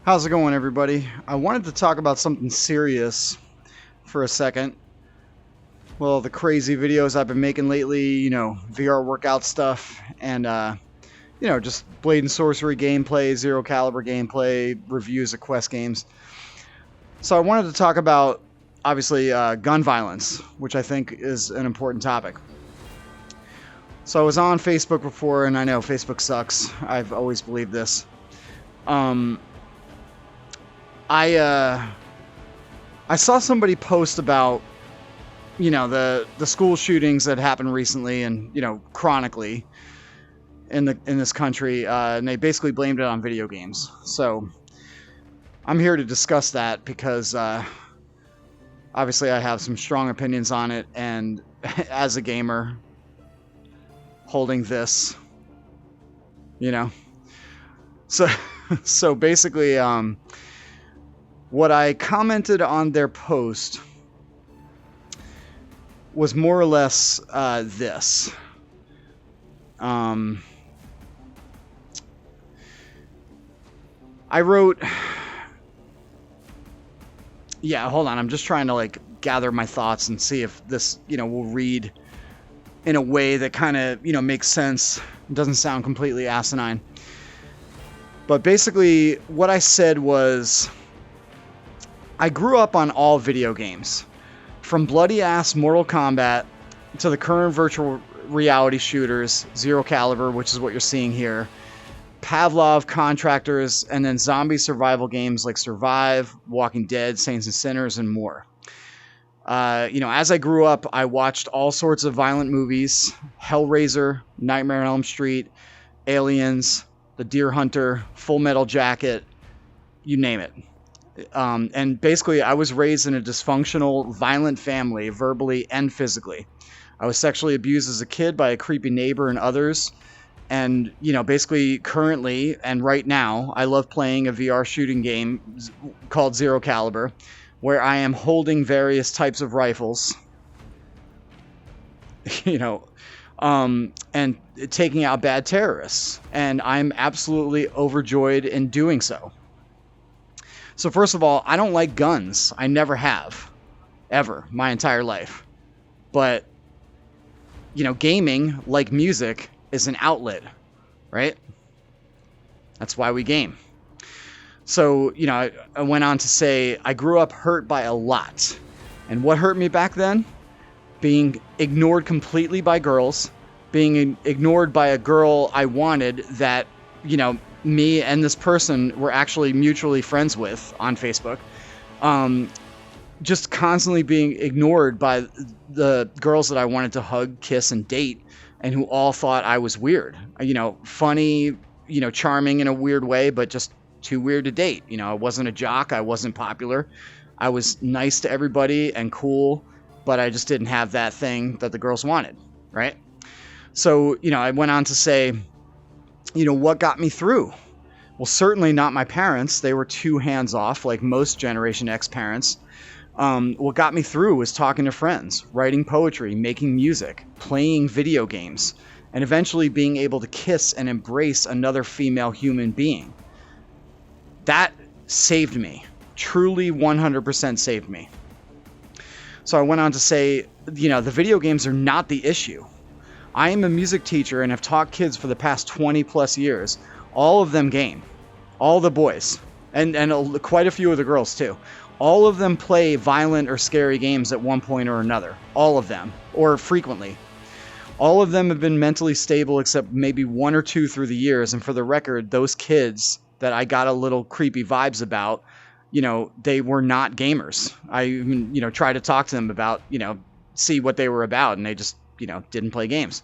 How's it going, everybody? I wanted to talk about something serious for a second. Well, the crazy videos I've been making lately, VR workout stuff, and, just Blade and Sorcery gameplay, Zero Caliber gameplay, reviews of Quest games. So I wanted to talk about, obviously, gun violence, which I think is an important topic. So I was on Facebook before, and I know Facebook sucks. I've always believed this. I saw somebody post about, the school shootings that happened recently and, chronically in this country, and they basically blamed it on video games. So I'm here to discuss that because obviously I have some strong opinions on it, and as a gamer holding this, so basically what I commented on their post was more or less this. I wrote... Yeah, hold on. I'm just trying to, gather my thoughts and see if this, will read in a way that kind of, makes sense. It doesn't sound completely asinine. But basically, what I said was... I grew up on all video games, from bloody-ass Mortal Kombat to the current virtual reality shooters, Zero Caliber, which is what you're seeing here, Pavlov, Contractors, and then zombie survival games like Survive, Walking Dead, Saints and Sinners, and more. As I grew up, I watched all sorts of violent movies, Hellraiser, Nightmare on Elm Street, Aliens, The Deer Hunter, Full Metal Jacket, you name it. And basically, I was raised in a dysfunctional, violent family, verbally and physically. I was sexually abused as a kid by a creepy neighbor and others. And, basically, currently and right now, I love playing a VR shooting game called Zero Caliber, where I am holding various types of rifles, and taking out bad terrorists. And I'm absolutely overjoyed in doing so. So first of all, I don't like guns. I never have. Ever. My entire life. But, gaming, like music, is an outlet. Right? That's why we game. So, I went on to say, I grew up hurt by a lot. And what hurt me back then? Being ignored completely by girls. Being ignored by a girl I wanted that, me and this person were actually mutually friends with on Facebook. Just constantly being ignored by the girls that I wanted to hug, kiss, and date, and who all thought I was weird. Funny, charming in a weird way, but just too weird to date. I wasn't a jock. I wasn't popular. I was nice to everybody and cool, but I just didn't have that thing that the girls wanted, right? So, I went on to say, what got me through? Well, certainly not my parents. They were too hands-off, like most Generation X parents. What got me through was talking to friends, writing poetry, making music, playing video games, and eventually being able to kiss and embrace another female human being. That saved me. Truly 100% saved me. So I went on to say, the video games are not the issue. I am a music teacher and have taught kids for the past 20 plus years. All of them game. All the boys. And quite a few of the girls too. All of them play violent or scary games at one point or another. All of them. Or frequently. All of them have been mentally stable except maybe one or two through the years. And for the record, those kids that I got a little creepy vibes about, they were not gamers. I even, tried to talk to them about, see what they were about. And they just, didn't play games.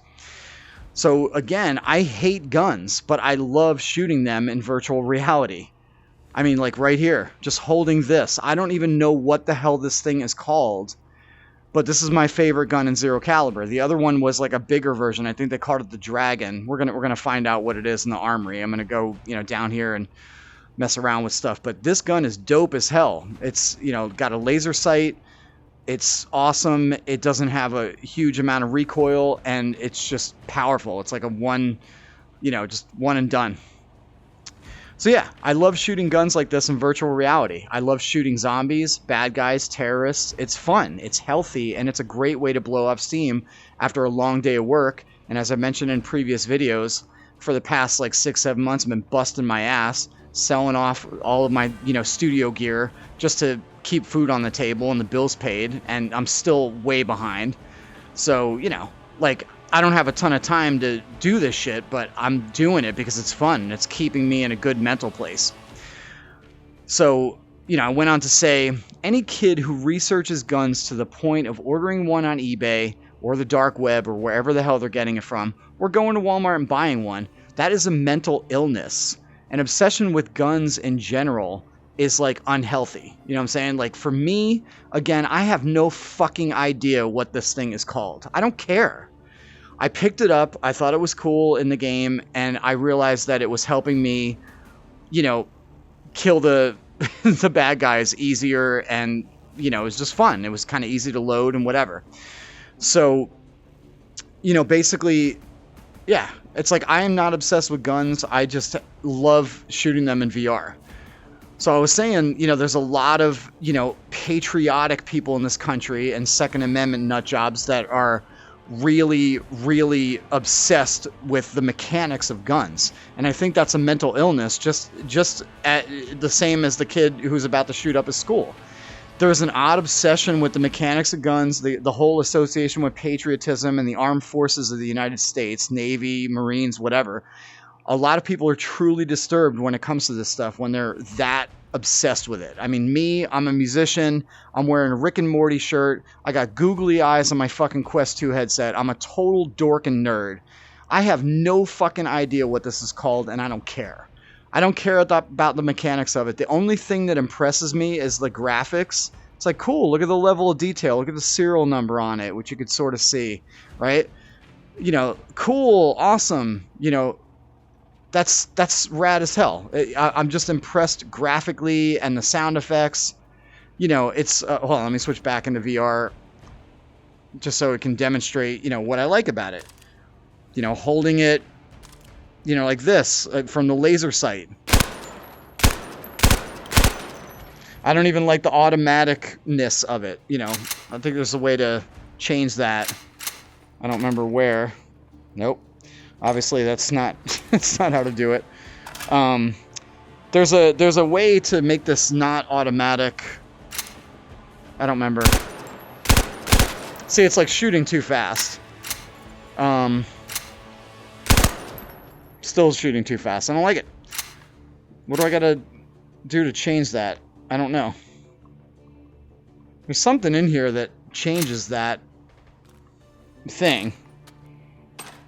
So again, I hate guns, but I love shooting them in virtual reality. I mean, like right here, just holding this. I don't even know what the hell this thing is called, but this is my favorite gun in Zero Caliber. The other one was like a bigger version. I think they called it the Dragon. We're gonna find out what it is in the armory. I'm gonna go, down here and mess around with stuff. But this gun is dope as hell. It's, got a laser sight. It's awesome. It doesn't have a huge amount of recoil, and it's just powerful. It's like a one, just one and done. So yeah, I love shooting guns like this in virtual reality. I love shooting zombies, bad guys, terrorists. It's fun, it's healthy, and it's a great way to blow off steam after a long day of work. And as I mentioned in previous videos, for the past like 6-7 months, I've been busting my ass, selling off all of my, studio gear just to keep food on the table and the bills paid, and I'm still way behind. So, like, I don't have a ton of time to do this shit, but I'm doing it because it's fun and it's keeping me in a good mental place. So, I went on to say, any kid who researches guns to the point of ordering one on eBay or the dark web or wherever the hell they're getting it from, or going to Walmart and buying one, that is a mental illness. An obsession with guns in general is like unhealthy. You know what I'm saying? Like for me, again, I have no fucking idea what this thing is called. I don't care. I picked it up, I thought it was cool in the game, and I realized that it was helping me, kill the the bad guys easier, and, it was just fun. It was kind of easy to load and whatever. So, basically, yeah, it's like I am not obsessed with guns. I just love shooting them in VR. So I was saying, there's a lot of, patriotic people in this country and Second Amendment nut jobs that are really, really obsessed with the mechanics of guns. And I think that's a mental illness, just at the same as the kid who's about to shoot up his school. There's an odd obsession with the mechanics of guns, the whole association with patriotism and the armed forces of the United States, Navy, Marines, whatever. A lot of people are truly disturbed when it comes to this stuff, when they're that obsessed with it. I mean, I'm a musician. I'm wearing a Rick and Morty shirt. I got googly eyes on my fucking Quest 2 headset. I'm a total dork and nerd. I have no fucking idea what this is called, and I don't care. I don't care about the mechanics of it. The only thing that impresses me is the graphics. It's like, cool, look at the level of detail. Look at the serial number on it, which you could sort of see, right? Cool, awesome, That's rad as hell. I'm just impressed graphically and the sound effects. It's... hold on, let me switch back into VR just so it can demonstrate, what I like about it. Holding it, like this, from the laser sight. I don't even like the automaticness of it, I think there's a way to change that. I don't remember where. Nope. Obviously, that's not that's not how to do it. There's a way to make this not automatic. I don't remember. See, it's like shooting too fast. Still shooting too fast. I don't like it. What do I gotta do to change that? I don't know. There's something in here that changes that thing.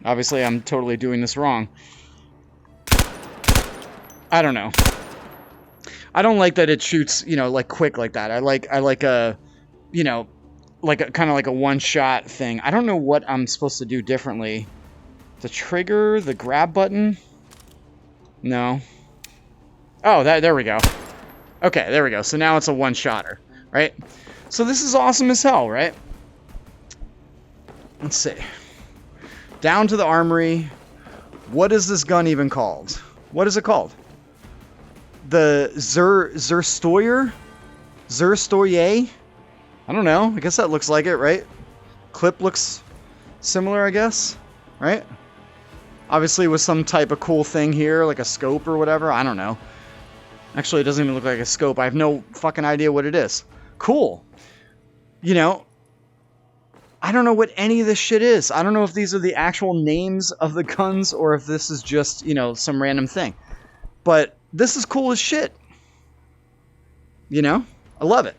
Obviously, I'm totally doing this wrong. I don't know. I don't like that it shoots, like quick like that. I like a, kind of like a one-shot thing. I don't know what I'm supposed to do differently. The trigger, the grab button? No. Oh, there we go. Okay, there we go. So now it's a one-shotter, right? So this is awesome as hell, right? Let's see. Down to the armory. What is this gun even called? What is it called? The Zerstoyer? Zerstoyer? I don't know. I guess that looks like it, right? Clip looks similar, I guess. Right? Obviously with some type of cool thing here, like a scope or whatever. I don't know. Actually, it doesn't even look like a scope. I have no fucking idea what it is. Cool. I don't know what any of this shit is. I don't know if these are the actual names of the guns or if this is just, some random thing. But this is cool as shit. I love it.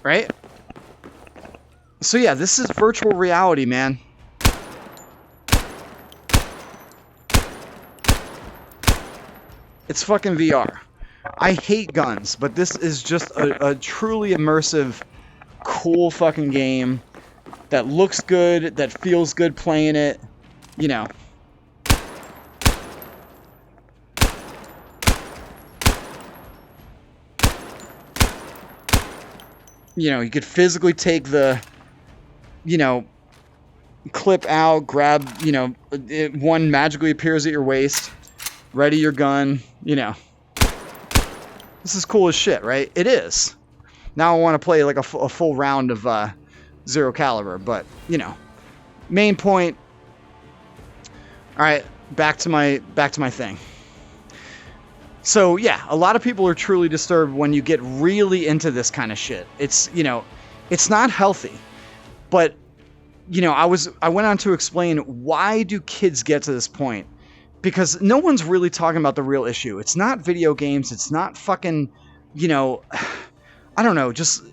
Right? So yeah, this is virtual reality, man. It's fucking VR. I hate guns, but this is just a truly immersive, cool fucking game that looks good, that feels good playing it, You could physically take the, clip out, grab, one magically appears at your waist. ready your gun, This is cool as shit, right? It is. Now I want to play like a full round of zero caliber, but, main point. All right, back to my thing. So, yeah, a lot of people are truly disturbed when you get really into this kind of shit. It's, it's not healthy. But, I went on to explain, why do kids get to this point? Because no one's really talking about the real issue. It's not video games. It's not fucking, I don't know. Just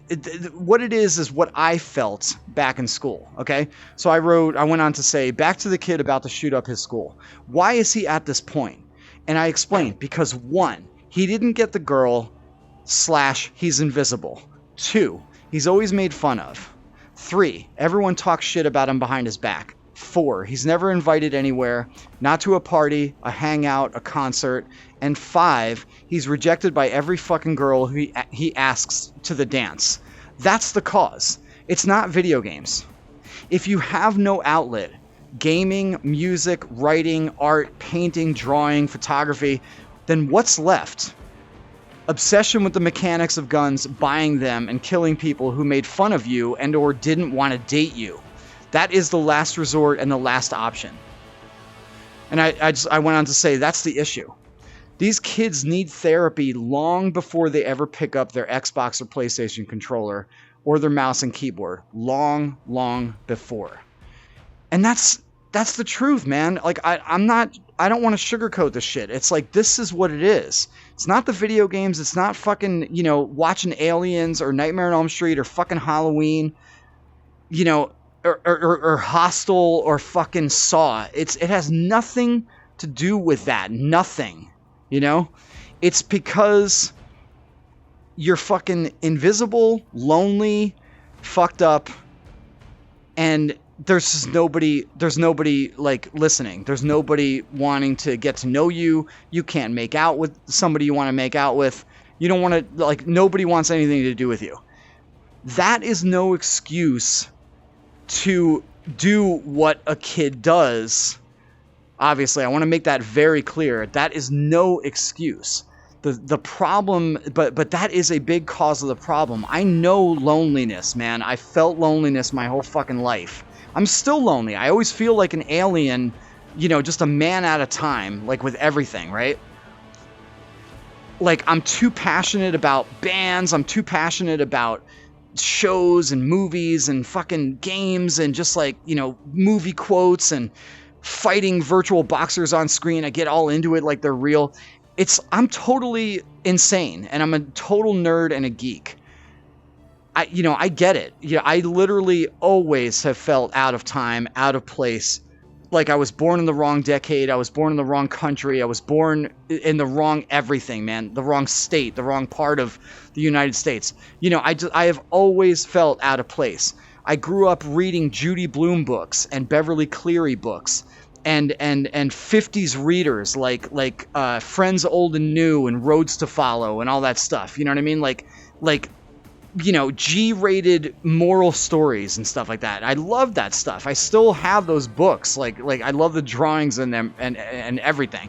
what it is what I felt back in school. Okay. So I went on to say, back to the kid about to shoot up his school. Why is he at this point? And I explained, because 1, he didn't get the girl / he's invisible. 2, he's always made fun of. 3, everyone talks shit about him behind his back. 4, he's never invited anywhere, not to a party, a hangout, a concert. And 5, he's rejected by every fucking girl who he asks to the dance. That's the cause. It's not video games. If you have no outlet, gaming, music, writing, art, painting, drawing, photography, then what's left? Obsession with the mechanics of guns, buying them, and killing people who made fun of you and or didn't want to date you. That is the last resort and the last option. And I went on to say, that's the issue. These kids need therapy long before they ever pick up their Xbox or PlayStation controller or their mouse and keyboard. Long, long before. And that's the truth, man. Like, I don't want to sugarcoat this shit. It's like, this is what it is. It's not the video games. It's not fucking, watching Aliens or Nightmare on Elm Street or fucking Halloween, or Hostel or fucking Saw. It has nothing to do with that. Nothing, It's because you're fucking invisible, lonely, fucked up, and there's nobody like listening. There's nobody wanting to get to know you. You can't make out with somebody you want to make out with. You don't want to, like, nobody wants anything to do with you. That is no excuse to do what a kid does. Obviously, I want to make that very clear. That is no excuse. The problem, but that is a big cause of the problem. I know loneliness, man. I felt loneliness my whole fucking life. I'm still lonely. I always feel like an alien, just a man at a time, like with everything, right? Like, I'm too passionate about bands. I'm too passionate about shows and movies and fucking games and just like, movie quotes and fighting virtual boxers on screen. I get all into it like they're real. I'm totally insane, and I'm a total nerd and a geek. I get it. I literally always have felt out of time, out of place. Like I was born in the wrong decade. I was born in the wrong country. I was born in the wrong everything, man. The wrong state, the wrong part of the United States. I have always felt out of place. I grew up reading Judy Blume books and Beverly Cleary books. And 50s readers like Friends Old and New and Roads to Follow and all that stuff. You know what I mean? Like G-rated moral stories and stuff like that. I love that stuff. I still have those books. Like I love the drawings in them and everything.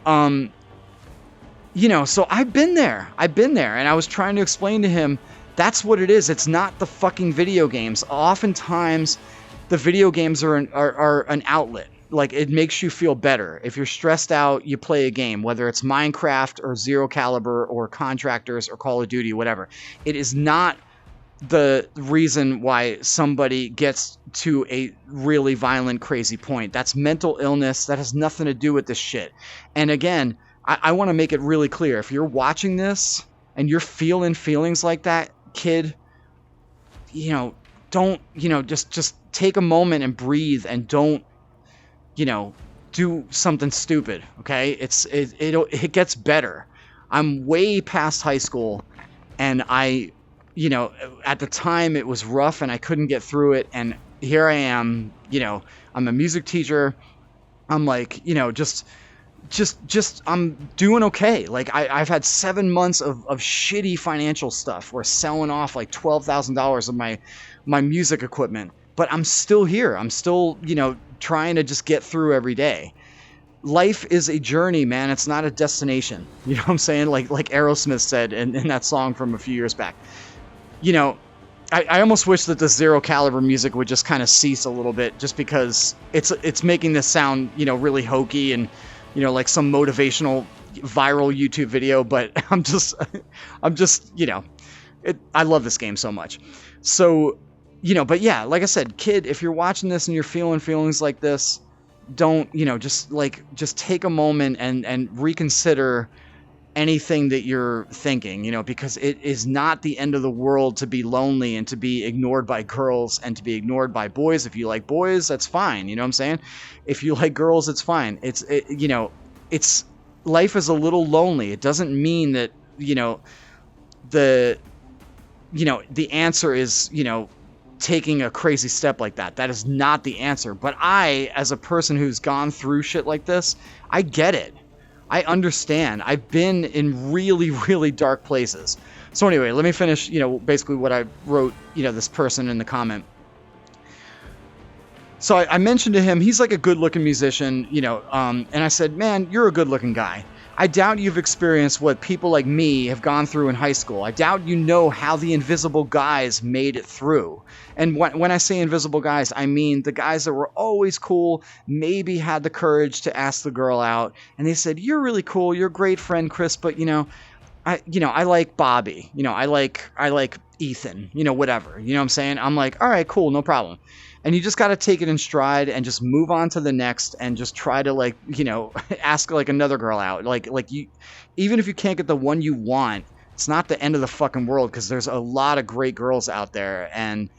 So I've been there, and I was trying to explain to him, that's what it is. It's not the fucking video games. Oftentimes, the video games are an outlet. Like, it makes you feel better. If you're stressed out, you play a game, whether it's Minecraft or Zero Caliber or Contractors or Call of Duty, whatever. It is not the reason why somebody gets to a really violent, crazy point. That's mental illness. That has nothing to do with this shit. And again, I want to make it really clear. If you're watching this and you're feeling feelings like that, kid, don't, just take a moment and breathe and don't, do something stupid. Okay. It gets better. I'm way past high school, and at the time it was rough and I couldn't get through it. And here I am, I'm a music teacher. I'm like, just I'm doing okay. Like I've had 7 months of shitty financial stuff where selling off like $12,000 of my music equipment, but I'm still here. I'm still, trying to just get through every day. life is a journey, man. It's not a destination. You know what I'm saying? Like Aerosmith said in that song from a few years back. You know, I almost wish that the Zero Caliber music would just kind of cease a little bit, just because it's making this sound, you know, really hokey and, you know, like some motivational viral YouTube video. But I'm just, you know, I love this game so much. So, you know, but yeah, like I said, kid, if you're watching this and you're feeling feelings like this, don't, you know, just take a moment and reconsider anything that you're thinking, you know, because it is not the end of the world to be lonely and to be ignored by girls and to be ignored by boys. If you like boys, that's fine. You know what I'm saying? If you like girls, it's fine. You know, it's, life is a little lonely. It doesn't mean that, you know, the answer is, you know, taking a crazy step like that. That is not the answer. But I, as a person who's gone through shit like this, I get it. I understand. I've been in really, really dark places. So anyway, let me finish, you know, basically what I wrote, you know, this person in the comment. So I mentioned to him, he's like a good-looking musician, you know, and I said, man, you're a good-looking guy. I doubt you've experienced what people like me have gone through in high school. I doubt you know how the invisible guys made it through. And when I say invisible guys, I mean the guys that were always cool, maybe had the courage to ask the girl out, and they said, you're really cool, you're a great friend, Chris, but you know, I like Bobby, you know, I like Ethan, you know, whatever, you know what I'm saying? I'm like, all right, cool, no problem. And you just got to take it in stride and just move on to the next and just try to, like, you know, ask like another girl out. Like you, even if you can't get the one you want, it's not the end of the fucking world, because there's a lot of great girls out there. And,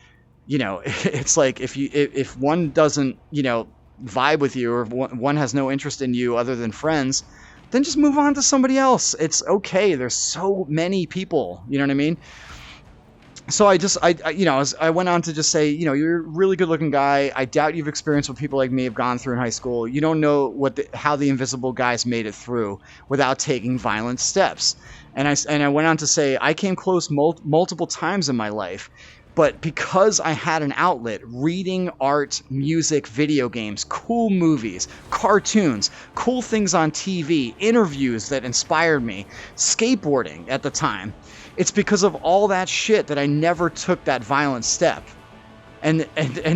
you know, it's like if one doesn't, you know, vibe with you, or if one has no interest in you other than friends, then just move on to somebody else. It's okay. There's so many people, you know what I mean? So I went on to just say, you know, you're a really good looking guy. I doubt you've experienced what people like me have gone through in high school. You don't know how the invisible guys made it through without taking violent steps. And I went on to say, I came close multiple times in my life, but because I had an outlet, reading, art, music, video games, cool movies, cartoons, cool things on TV, interviews that inspired me, skateboarding at the time, it's because of all that shit that I never took that violent step. And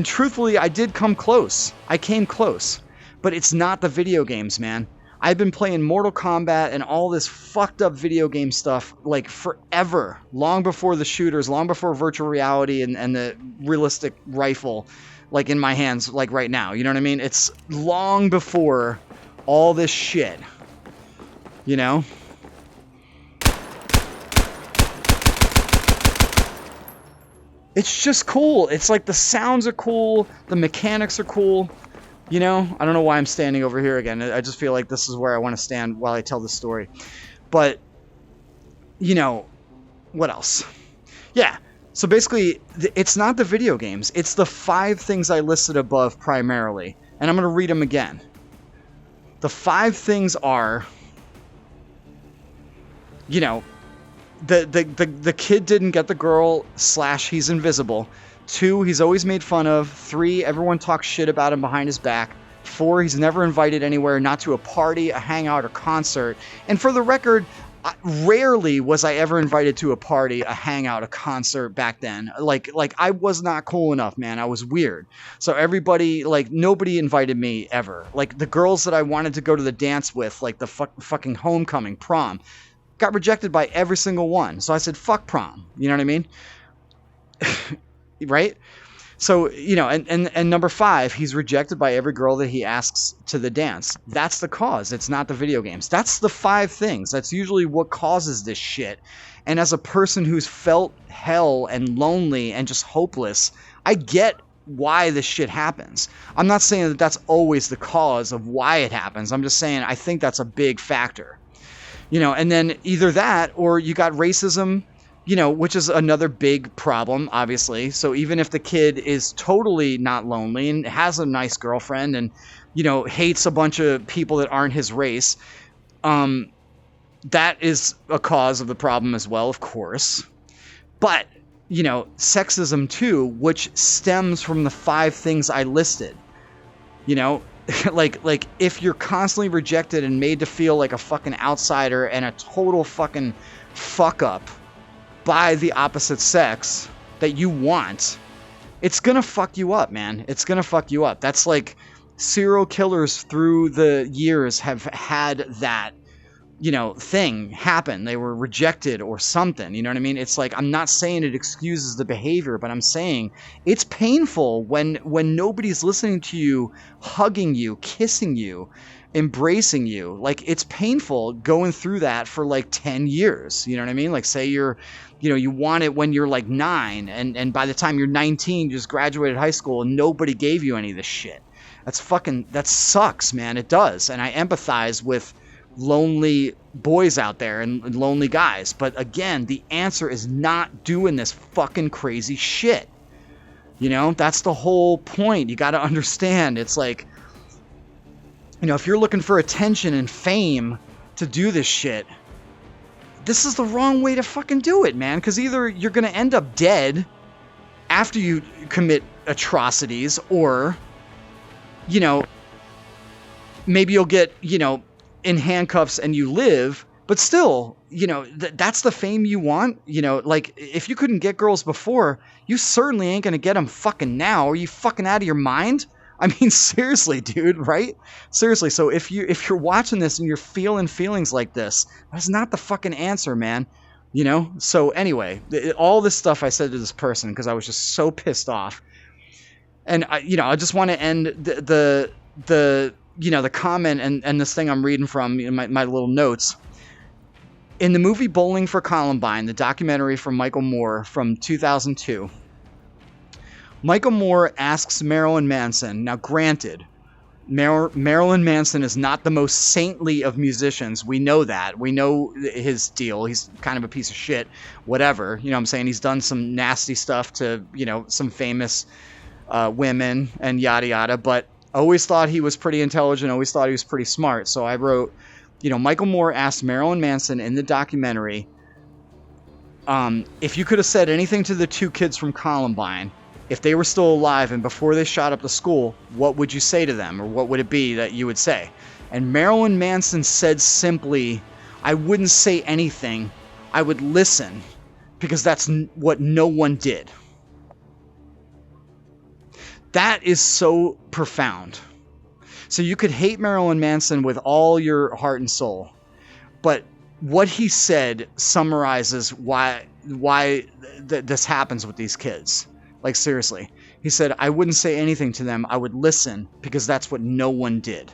truthfully, I did come close. I came close. But it's not the video games, man. I've been playing Mortal Kombat and all this fucked up video game stuff like forever. Long before the shooters, long before virtual reality and the realistic rifle like in my hands like right now. You know what I mean? It's long before all this shit. You know? It's just cool. It's like the sounds are cool. The mechanics are cool. You know, I don't know why I'm standing over here again. I just feel like this is where I want to stand while I tell the story. But, you know, what else? Yeah. So basically, it's not the video games. It's the 5 things I listed above primarily. And I'm going to read them again. The 5 things are, you know, the kid didn't get the girl / he's invisible. 2, he's always made fun of. 3, everyone talks shit about him behind his back. 4, he's never invited anywhere, not to a party, a hangout, or concert. And for the record, rarely was I ever invited to a party, a hangout, a concert back then. Like I was not cool enough, man. I was weird. So everybody, like, nobody invited me ever. Like the girls that I wanted to go to the dance with, like the fucking homecoming, prom, got rejected by every single one. So I said, fuck prom. You know what I mean? Right? So, you know, and number 5, he's rejected by every girl that he asks to the dance. That's the cause. It's not the video games. That's the 5 things. That's usually what causes this shit. And as a person who's felt hell and lonely and just hopeless, I get why this shit happens. I'm not saying that that's always the cause of why it happens. I'm just saying I think that's a big factor. You know, and then either that or you got racism, you know, which is another big problem, obviously. So even if the kid is totally not lonely and has a nice girlfriend and, you know, hates a bunch of people that aren't his race, that is a cause of the problem as well, of course. But, you know, sexism too, which stems from the 5 things I listed. You know, like if you're constantly rejected and made to feel like a fucking outsider and a total fucking fuck up by the opposite sex that you want, it's gonna fuck you up, man. It's gonna fuck you up. That's like serial killers through the years have had that, you know, thing happen. They were rejected or something, you know what I mean? It's like, I'm not saying it excuses the behavior, but I'm saying it's painful when nobody's listening to you, hugging you, kissing you, embracing you. Like, it's painful going through that for like 10 years, you know what I mean? Like, say you're, you know, you want it when you're like 9, and by the time you're 19, you just graduated high school and nobody gave you any of this shit. That sucks, man. It does. And I empathize with lonely boys out there and lonely guys. But again, the answer is not doing this fucking crazy shit. You know, that's the whole point. You got to understand. It's like, you know, if you're looking for attention and fame to do this shit, this is the wrong way to fucking do it, man. Because either you're going to end up dead after you commit atrocities, or, you know, maybe you'll get, you know, in handcuffs and you live, but still, you know, that's the fame you want. You know, like, if you couldn't get girls before, you certainly ain't gonna get them fucking now. Are you fucking out of your mind? I mean, seriously, dude, right? Seriously. So if you're watching this and you're feeling feelings like this, that's not the fucking answer, man. You know? So anyway, all this stuff I said to this person because I was just so pissed off. And you know, I just want to end the you know, the comment and this thing I'm reading from, you know, my little notes. In the movie Bowling for Columbine, the documentary from Michael Moore from 2002, Michael Moore asks Marilyn Manson, now granted, Marilyn Manson is not the most saintly of musicians. We know that. We know his deal. He's kind of a piece of shit, whatever. You know what I'm saying? He's done some nasty stuff to, you know, some famous women and yada yada, but always thought he was pretty intelligent, always thought he was pretty smart. So I wrote, you know, Michael Moore asked Marilyn Manson in the documentary, if you could have said anything to the 2 kids from Columbine, if they were still alive and before they shot up the school, what would you say to them? Or what would it be that you would say? And Marilyn Manson said simply, I wouldn't say anything. I would listen, because that's what no one did. That is so profound. So you could hate Marilyn Manson with all your heart and soul, but what he said summarizes why this happens with these kids. Like, seriously. He said, I wouldn't say anything to them. I would listen, because that's what no one did.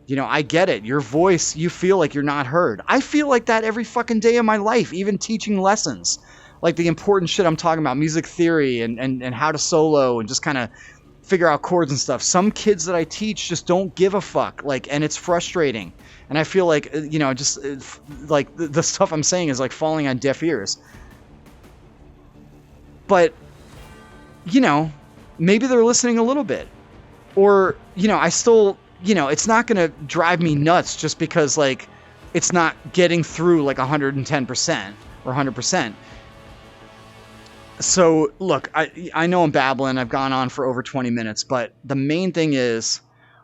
You know, I get it. Your voice, you feel like you're not heard. I feel like that every fucking day of my life, even teaching lessons. Like the important shit I'm talking about, music theory and how to solo and just kind of figure out chords and stuff. Some kids that I teach just don't give a fuck, like, and it's frustrating. And I feel like, you know, just like the stuff I'm saying is like falling on deaf ears. But, you know, maybe they're listening a little bit. Or, you know, I still, you know, it's not going to drive me nuts just because, like, it's not getting through like 110% or 100%. So, look, I know I'm babbling. I've gone on for over 20 minutes, but the main thing is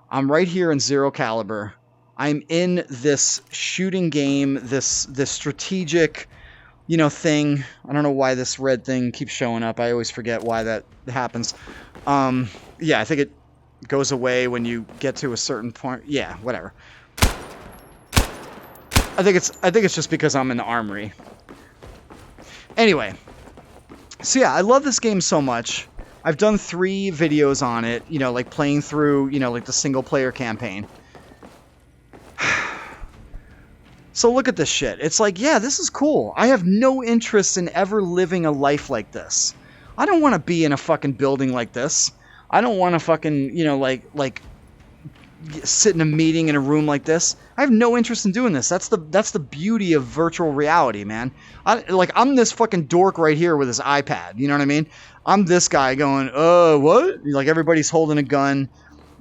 I'm right here in Zero Caliber. I'm in this shooting game, this strategic, you know, thing. I don't know why this red thing keeps showing up. I always forget why that happens. Yeah, I think it goes away when you get to a certain point. Yeah, whatever. I think it's just because I'm in the armory. Anyway. So yeah, I love this game so much. I've done 3 videos on it, you know, like playing through, you know, like the single player campaign. So look at this shit. It's like, yeah, this is cool. I have no interest in ever living a life like this. I don't want to be in a fucking building like this. I don't want to fucking, you know, like sit in a meeting in a room like this. I have no interest in doing this. That's the beauty of virtual reality, man. I'm this fucking dork right here with his iPad. You know what I mean? I'm this guy going, what? Like, everybody's holding a gun,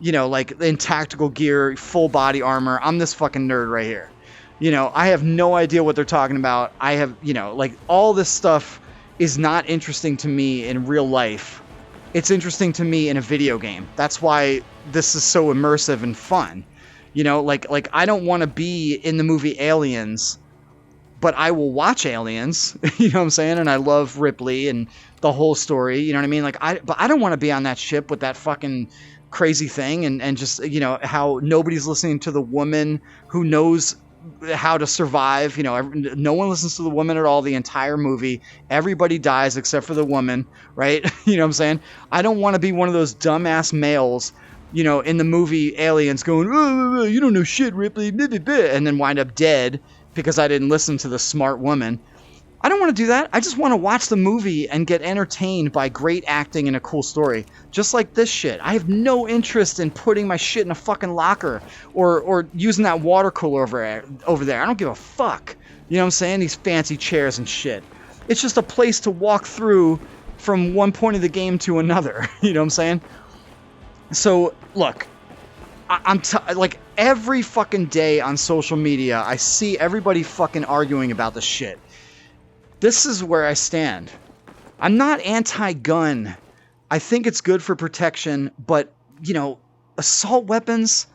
you know, like in tactical gear, full body armor. I'm this fucking nerd right here. You know, I have no idea what they're talking about. I have, you know, like, all this stuff is not interesting to me in real life. it's interesting to me in a video game. That's why this is so immersive and fun. You know, like I don't want to be in the movie Aliens, but I will watch Aliens. You know what I'm saying? And I love Ripley and the whole story. You know what I mean? Like but I don't want to be on that ship with that fucking crazy thing and just, you know, how nobody's listening to the woman who knows how to survive. You know, no one listens to the woman at all the entire movie. Everybody dies except for the woman, right? You know what I'm saying? I don't want to be one of those dumbass males, you know, in the movie Aliens going, oh, you don't know shit, Ripley, and then wind up dead because I didn't listen to the smart woman. I don't want to do that. I just want to watch the movie and get entertained by great acting and a cool story. Just like this shit. I have no interest in putting my shit in a fucking locker or using that water cooler over there. I don't give a fuck. You know what I'm saying? These fancy chairs and shit. It's just a place to walk through from one point of the game to another. You know what I'm saying? So, look. I'm like, every fucking day on social media, I see everybody fucking arguing about this shit. This is where I stand. I'm not anti-gun. I think it's good for protection, but, you know, assault weapons,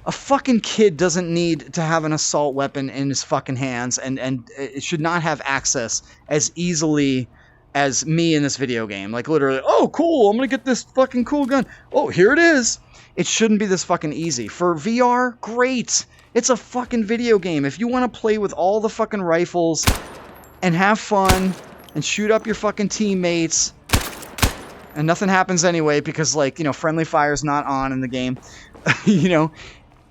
a fucking kid doesn't need to have an assault weapon in his fucking hands, and it should not have access as easily as me in this video game. Like, literally, oh, cool, I'm gonna get this fucking cool gun. Oh, here it is. It shouldn't be this fucking easy. For VR, great. It's a fucking video game. If you want to play with all the fucking rifles and have fun and shoot up your fucking teammates and nothing happens anyway because, like, you know, friendly fire's not on in the game, you know,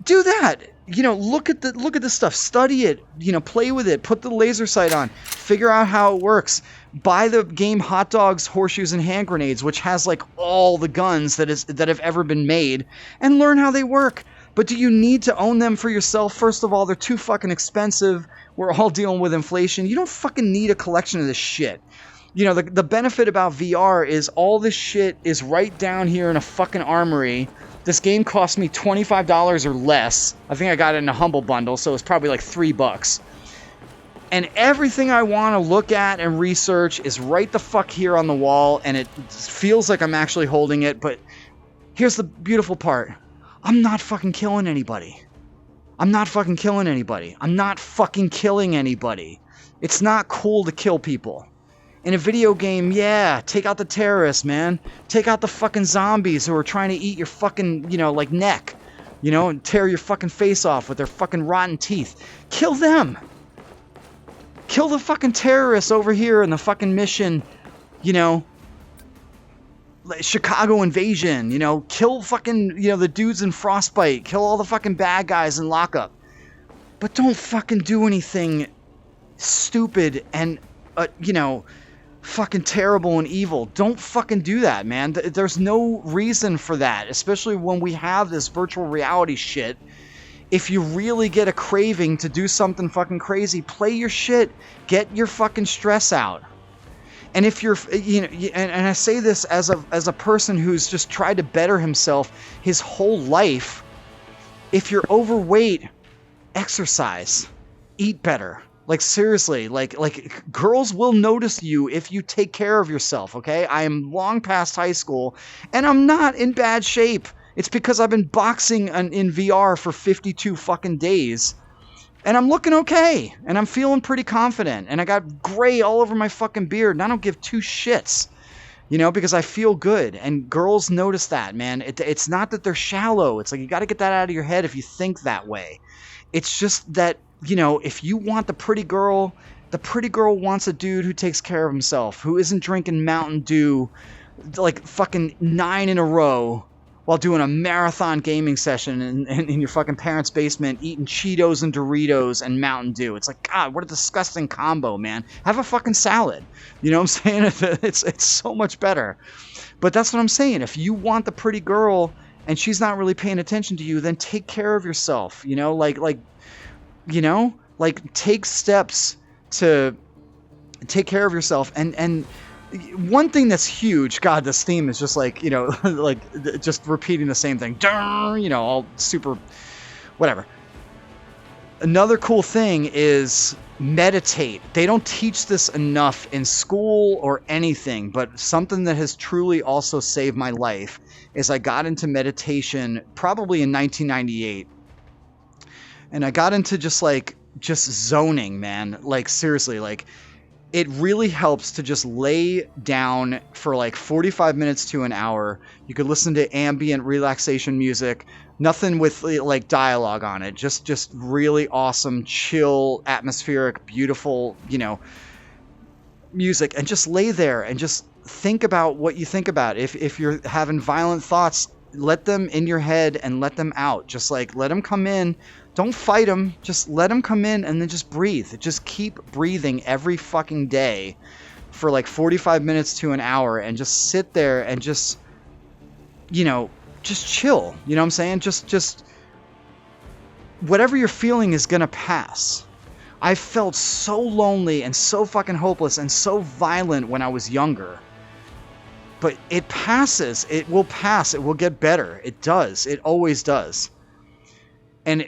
do that. You know, look at this stuff, study it, you know, play with it, put the laser sight on, figure out how it works. Buy the game Hot Dogs, Horseshoes, and Hand Grenades, which has like all the guns that have ever been made, and learn how they work. But do you need to own them for yourself? First of all, they're too fucking expensive. We're all dealing with inflation. You don't fucking need a collection of this shit. You know, the benefit about VR is all this shit is right down here in a fucking armory. This game cost me $25 or less. I think I got it in a Humble Bundle, so it's probably like $3. And everything I want to look at and research is right the fuck here on the wall, and it feels like I'm actually holding it, but here's the beautiful part. I'm not fucking killing anybody. I'm not fucking killing anybody. I'm not fucking killing anybody. It's not cool to kill people. In a video game, yeah, take out the terrorists, man. Take out the fucking zombies who are trying to eat your fucking, you know, like, neck. You know, and tear your fucking face off with their fucking rotten teeth. Kill them! Kill the fucking terrorists over here in the fucking mission, you know, like Chicago invasion, you know, kill fucking, you know, the dudes in Frostbite, kill all the fucking bad guys in Lockup. But don't fucking do anything stupid and, you know, fucking terrible and evil. Don't fucking do that, man. There's no reason for that, especially when we have this virtual reality shit. If you really get a craving to do something fucking crazy, play your shit. Get your fucking stress out. And if you're, you know, and I say this as a person who's just tried to better himself his whole life, if you're overweight, exercise, eat better. Like, seriously, like girls will notice you if you take care of yourself, okay? I am long past high school, and I'm not in bad shape. It's because I've been boxing in VR for 52 fucking days. And I'm looking okay. And I'm feeling pretty confident. And I got gray all over my fucking beard. And I don't give two shits. You know, because I feel good. And girls notice that, man. It's not that they're shallow. It's like, you got to get that out of your head if you think that way. It's just that, you know, if you want the pretty girl wants a dude who takes care of himself. Who isn't drinking Mountain Dew like fucking 9 in a row. While doing a marathon gaming session in your fucking parents' basement, eating Cheetos and Doritos and Mountain Dew. It's like, God, what a disgusting combo, man. Have a fucking salad. You know what I'm saying? It's so much better. But that's what I'm saying. If you want the pretty girl and she's not really paying attention to you, then take care of yourself. You know, take steps to take care of yourself. And one thing that's huge, God, this theme is just like, you know, like just repeating the same thing, you know, all super, whatever. Another cool thing is meditate. They don't teach this enough in school or anything, but something that has truly also saved my life is I got into meditation probably in 1998. And I got into just zoning, man. Like, seriously, like, it really helps to just lay down for like 45 minutes to an hour. You could listen to ambient relaxation music, nothing with like dialogue on it. Just really awesome, chill, atmospheric, beautiful, music, and just lay there and just think about what you think about. If you're having violent thoughts, let them in your head and let them out. Just like let them come in. Don't fight them. Just let them come in and then just breathe. Just keep breathing every fucking day for like 45 minutes to an hour and just sit there and just chill. You know what I'm saying? Just whatever you're feeling is going to pass. I felt so lonely and so fucking hopeless and so violent when I was younger. But it passes. It will pass. It will get better. It does. It always does. And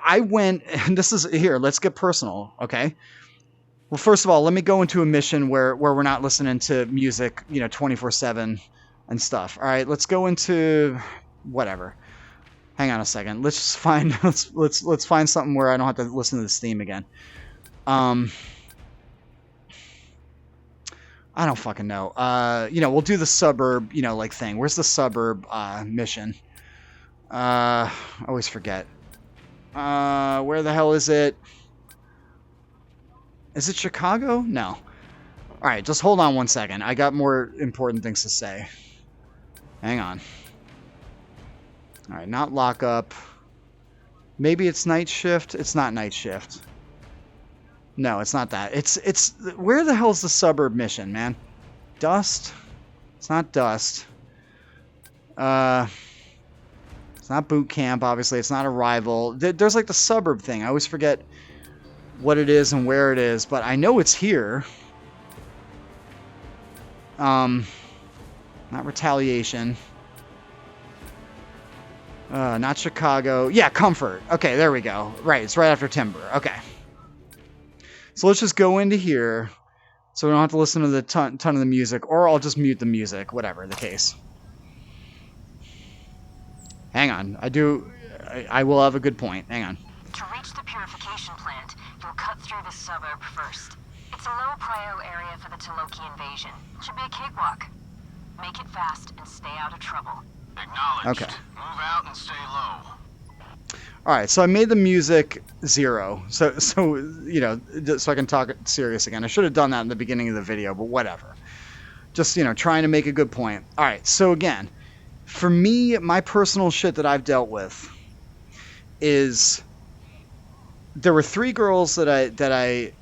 I went, and this is, here, let's get personal, okay? Well, first of all, let me go into a mission where we're not listening to music, 24/7 and stuff. All right, let's go into whatever. Hang on a second. Let's just find let's find something where I don't have to listen to this theme again. I don't fucking know. We'll do the suburb, thing. Where's the suburb mission? I always forget. Where the hell is it? Is it Chicago? No. All right, just hold on one second. I got more important things to say. Hang on. All right, not lockup. Maybe it's night shift. It's not night shift. No, it's not that. It's where the hell's the suburb mission, man? Dust? It's not Dust. It's not boot camp, obviously. It's not Arrival. There's like the suburb thing. I always forget what it is and where it is, but I know it's here. Not Retaliation. Not Chicago. Yeah, Comfort. Okay, there we go. Right, it's right after Timber. Okay. So let's just go into here so we don't have to listen to the ton of the music, or I'll just mute the music, whatever the case. Hang on. I will have a good point. Hang on. To reach the purification plant, you'll cut through the suburb first. It's a low prio area for the Taloki invasion. Should be a cakewalk. Make it fast and stay out of trouble. Acknowledged. Okay. Move out and stay low. All right, so I made the music 0, so so I can talk serious again. I should have done that in the beginning of the video, but whatever. Just trying to make a good point. All right, so again, for me, my personal shit that I've dealt with is there were 3 girls that I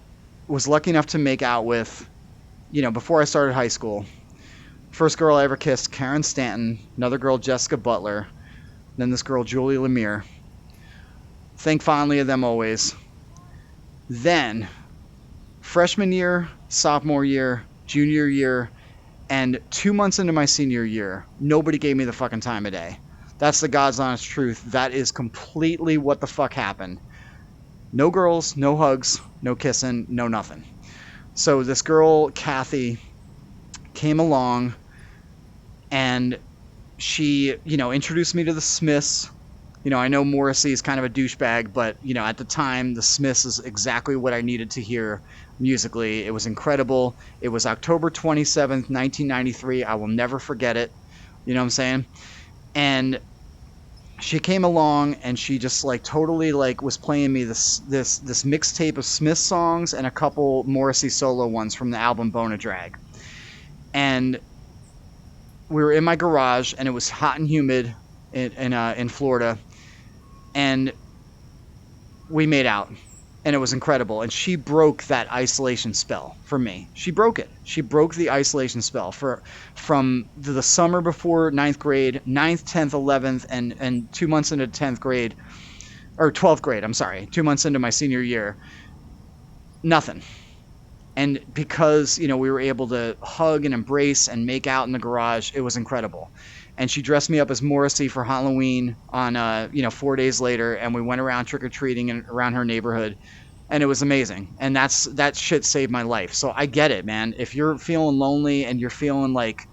was lucky enough to make out with, before I started high school. First girl I ever kissed, Karen Stanton. Another girl, Jessica Butler. Then this girl, Julie Lemire. Think fondly of them always. Then, freshman year, sophomore year, junior year, and 2 months into my senior year, nobody gave me the fucking time of day. That's the God's honest truth. That is completely what the fuck happened. No girls, no hugs, no kissing, no nothing. So this girl, Kathy, came along, and she, introduced me to the Smiths. I know Morrissey is kind of a douchebag, but, at the time, the Smiths is exactly what I needed to hear musically. It was incredible. It was October 27th, 1993. I will never forget it. You know what I'm saying? And she came along, and she just, totally, was playing me this mixtape of Smith songs and a couple Morrissey solo ones from the album Bone a Drag. And we were in my garage, and it was hot and humid in Florida. And we made out, and it was incredible. And she broke that isolation spell for me. She broke it. She broke the isolation spell from the summer before 9th grade, 9th, 10th, 11th, and 2 months into 10th grade, or 12th grade, I'm sorry, 2 months into my senior year. Nothing. And because, we were able to hug and embrace and make out in the garage, it was incredible. and she dressed me up as Morrissey for Halloween on 4 days later, and we went around trick-or-treating around her neighborhood, and it was amazing. And that shit saved my life. So I get it, man. If you're feeling lonely and you're feeling like,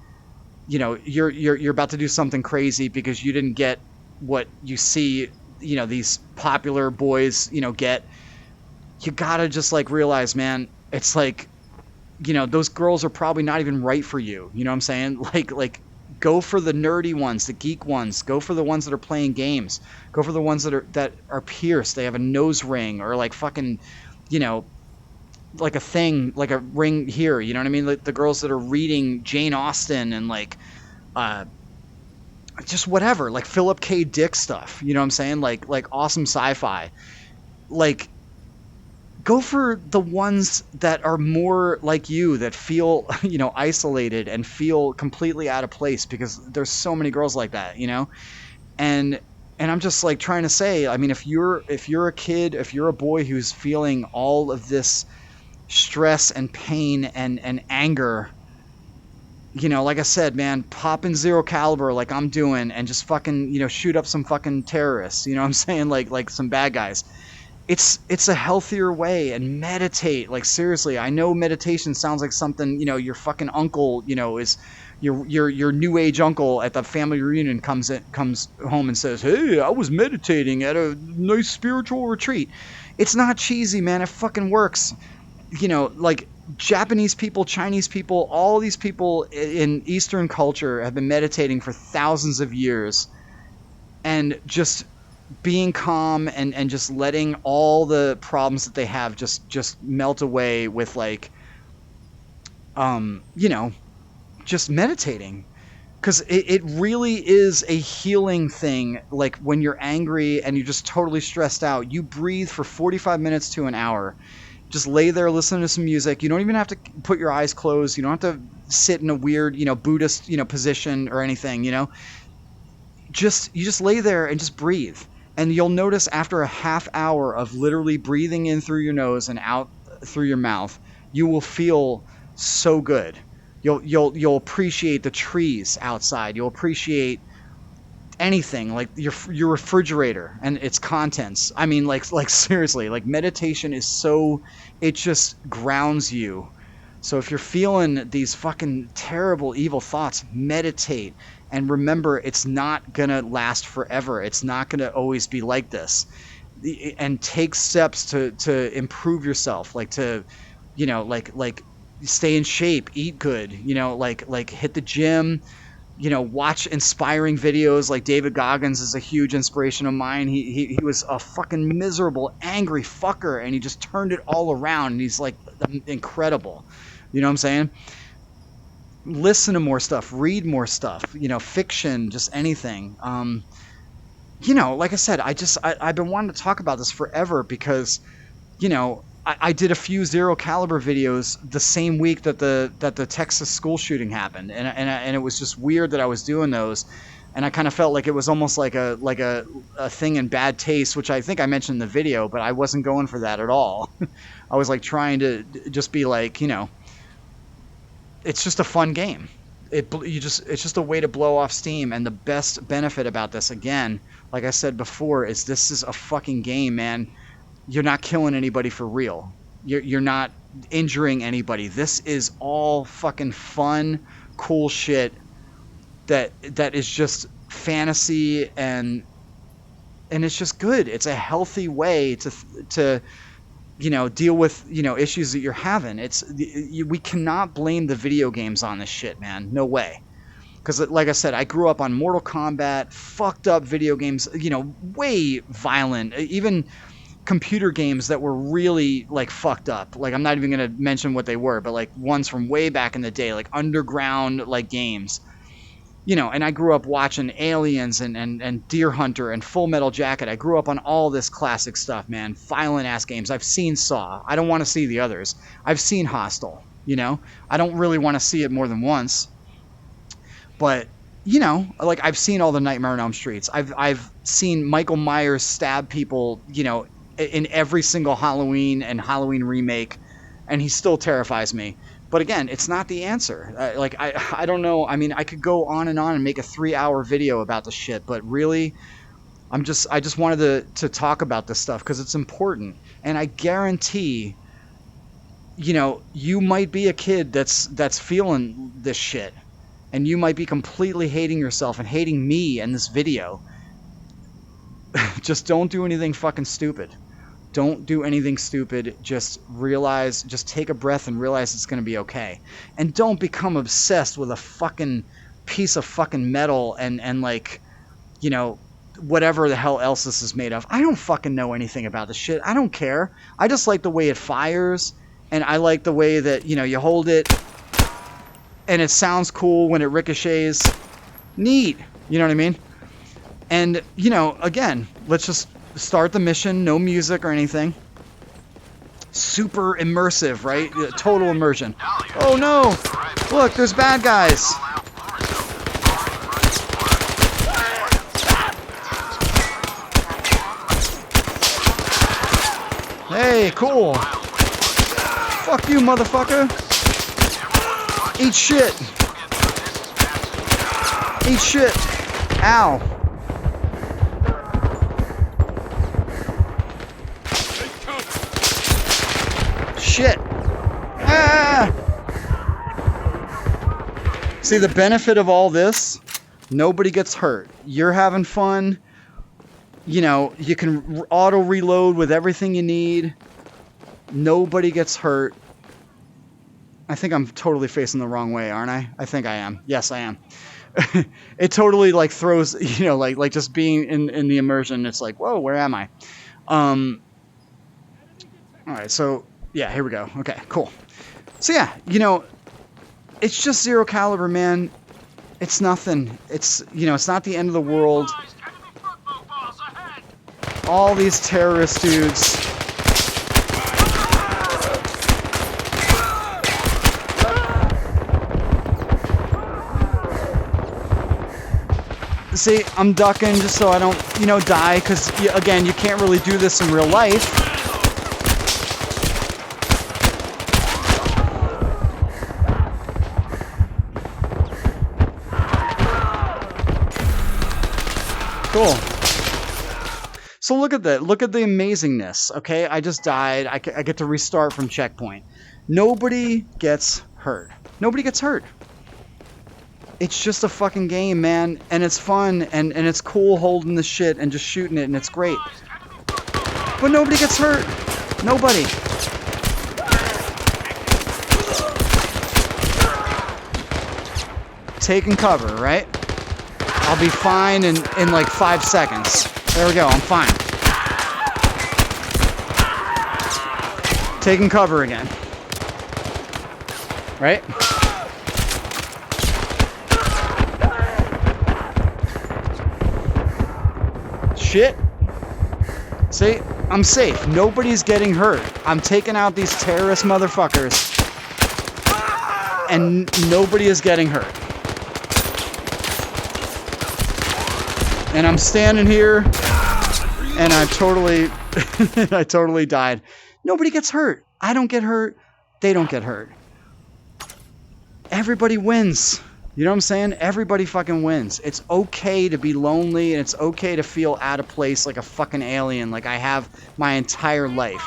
you're about to do something crazy because you didn't get what you see, these popular boys, get, you gotta just like realize, man, it's like, those girls are probably not even right for you. You know what I'm saying? Like go for the nerdy ones, the geek ones. Go for the ones that are playing games. Go for the ones that are pierced. They have a nose ring, or like fucking, like a thing, like a ring here. You know what I mean? Like the girls that are reading Jane Austen and like, just whatever, like Philip K. Dick stuff. You know what I'm saying? Like awesome sci-fi. Like, go for the ones that are more like you, that feel, isolated and feel completely out of place, because there's so many girls like that, and I'm just like trying to say, I mean, if you're a kid, if you're a boy who's feeling all of this stress and pain and anger, like I said, man, pop in Zero Caliber like I'm doing, and just fucking, shoot up some fucking terrorists, you know what I'm saying, like some bad guys. It's a healthier way. And meditate. Like, seriously, I know meditation sounds like something, your fucking uncle, is your new age uncle at the family reunion comes home and says, "Hey, I was meditating at a nice spiritual retreat." It's not cheesy, man. It fucking works. Like Japanese people, Chinese people, all these people in Eastern culture have been meditating for thousands of years, and just being calm and just letting all the problems that they have just melt away with, like, just meditating. Because it really is a healing thing. Like, when you're angry and you're just totally stressed out, you breathe for 45 minutes to an hour. Just lay there, listen to some music. You don't even have to put your eyes closed. You don't have to sit in a weird, Buddhist, position or anything, You just lay there and just breathe. And you'll notice after a half hour of literally breathing in through your nose and out through your mouth, you will feel so good. You'll appreciate the trees outside. You'll appreciate anything, like your refrigerator and its contents. I mean, like seriously, like meditation is so, it just grounds you. So if you're feeling these fucking terrible, evil thoughts, meditate. And remember, it's not going to last forever. It's not going to always be like this. And take steps to improve yourself, like to, like stay in shape, eat good, like hit the gym, watch inspiring videos. Like David Goggins is a huge inspiration of mine. He was a fucking miserable, angry fucker, and he just turned it all around, and he's like incredible. You know what I'm saying? Listen to more stuff, read more stuff, fiction, just anything. Like I said, I've been wanting to talk about this forever, because, I did a few Zero Caliber videos the same week that the Texas school shooting happened, and it was just weird that I was doing those, and I kind of felt like it was almost like a thing in bad taste, which I think I mentioned in the video, but I wasn't going for that at all. I was like trying to just be like, it's just a fun game. It's just a way to blow off steam. And the best benefit about this, again, like I said before, is this is a fucking game, man. You're not killing anybody for real. You're not injuring anybody. This is all fucking fun, cool shit that is just fantasy, and it's just good. It's a healthy way to deal with, issues that you're having. We cannot blame the video games on this shit, man. No way. Because, like I said, I grew up on Mortal Kombat, fucked up video games, way violent. Even computer games that were really, like, fucked up. Like, I'm not even going to mention what they were, but, like, ones from way back in the day, like underground, like, games. And I grew up watching Aliens and Deer Hunter and Full Metal Jacket. I grew up on all this classic stuff, man. Violent-ass games. I've seen Saw. I don't want to see the others. I've seen Hostel, I don't really want to see it more than once. But, like, I've seen all the Nightmare on Elm Streets. I've seen Michael Myers stab people, in every single Halloween and Halloween remake, and he still terrifies me. But again, it's not the answer. Like, I don't know. I mean, I could go on and make a 3-hour video about the shit, but really, I just wanted to talk about this stuff because it's important. And I guarantee, you know, you might be a kid that's feeling this shit, and you might be completely hating yourself and hating me and this video. Just don't do anything fucking stupid. Don't do anything stupid. Just take a breath and realize it's going to be okay. And don't become obsessed with a fucking piece of fucking metal and like, you know, whatever the hell else this is made of. I don't fucking know anything about this shit. I don't care. I just like the way it fires, and I like the way that, you know, you hold it and it sounds cool when it ricochets. Neat. You know what I mean? And, you know, again, let's just start the mission. No music or anything. Super immersive, right? Total immersion. Oh no! Look, there's bad guys. Hey, cool. Fuck you, motherfucker. Eat shit. Eat shit. Ow. Shit. Ah! See, the benefit of all this, nobody gets hurt. You're having fun. You know, you can auto reload with everything you need. Nobody gets hurt. I think I'm totally facing the wrong way, aren't I? I think I am. Yes, I am. It totally like throws, you know, like just being in the immersion. It's like, whoa, where am I? All right, so yeah, here we go. Okay, cool. So yeah, you know, it's just zero caliber, man. It's nothing. It's, you know, it's not the end of the world. All these terrorist dudes. See, I'm ducking just so I don't, you know, die, because, again, you can't really do this in real life. Cool. So look at that. Look at the amazingness, okay? I just died. I get to restart from checkpoint. Nobody gets hurt. Nobody gets hurt. It's just a fucking game, man. And it's fun, and it's cool holding the shit and just shooting it, and it's great. But nobody gets hurt. Nobody. Taking cover, right? I'll be fine in like 5 seconds. There we go, I'm fine. Taking cover again. Right? Shit. See? I'm safe. Nobody's getting hurt. I'm taking out these terrorist motherfuckers. And nobody is getting hurt. And I'm standing here, and I totally died. Nobody gets hurt. I don't get hurt. They don't get hurt. Everybody wins. You know what I'm saying? Everybody fucking wins. It's okay to be lonely, and it's okay to feel out of place like a fucking alien, like I have my entire life.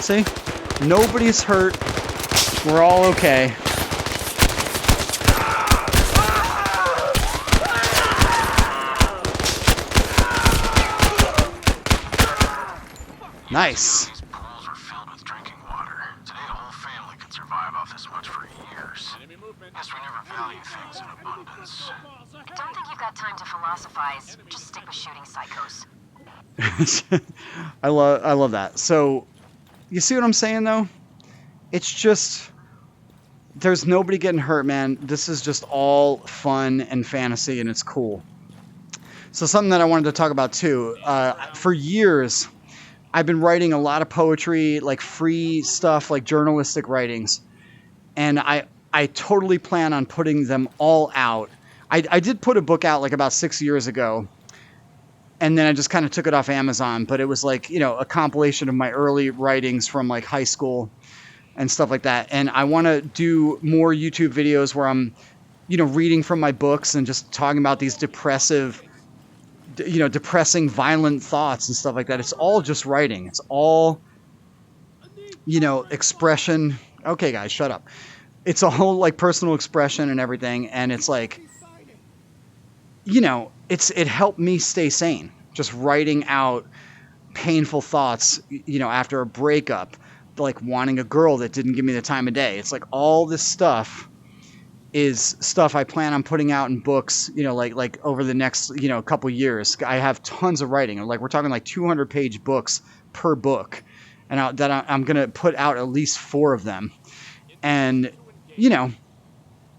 See? Nobody's hurt. We're all okay. Nice. These pools are filled with drinking water. Today a whole family could survive off this much for years. Guess we never value things in abundance. I don't think you've got time to philosophize. Just stick with shooting psychos. I love that. So, you see what I'm saying, though? It's just, there's nobody getting hurt, man. This is just all fun and fantasy, and it's cool. So something that I wanted to talk about, too. For years, I've been writing a lot of poetry, like free stuff, like journalistic writings. And I totally plan on putting them all out. I did put a book out like about 6 years ago, and then I just kind of took it off Amazon, but it was like, you know, a compilation of my early writings from like high school and stuff like that. And I want to do more YouTube videos where I'm, you know, reading from my books and just talking about these depressing, violent thoughts and stuff like that. It's all just writing. It's all, you know, expression. Okay, guys, shut up. It's all like personal expression and everything. And it's like, you know, it helped me stay sane. Just writing out painful thoughts, you know, after a breakup, like wanting a girl that didn't give me the time of day. It's like all this stuff is stuff I plan on putting out in books, you know, like over the next, you know, couple years. I have tons of writing. Like we're talking like 200-page books per book, and I'm going to put out at least 4 of them. And, you know,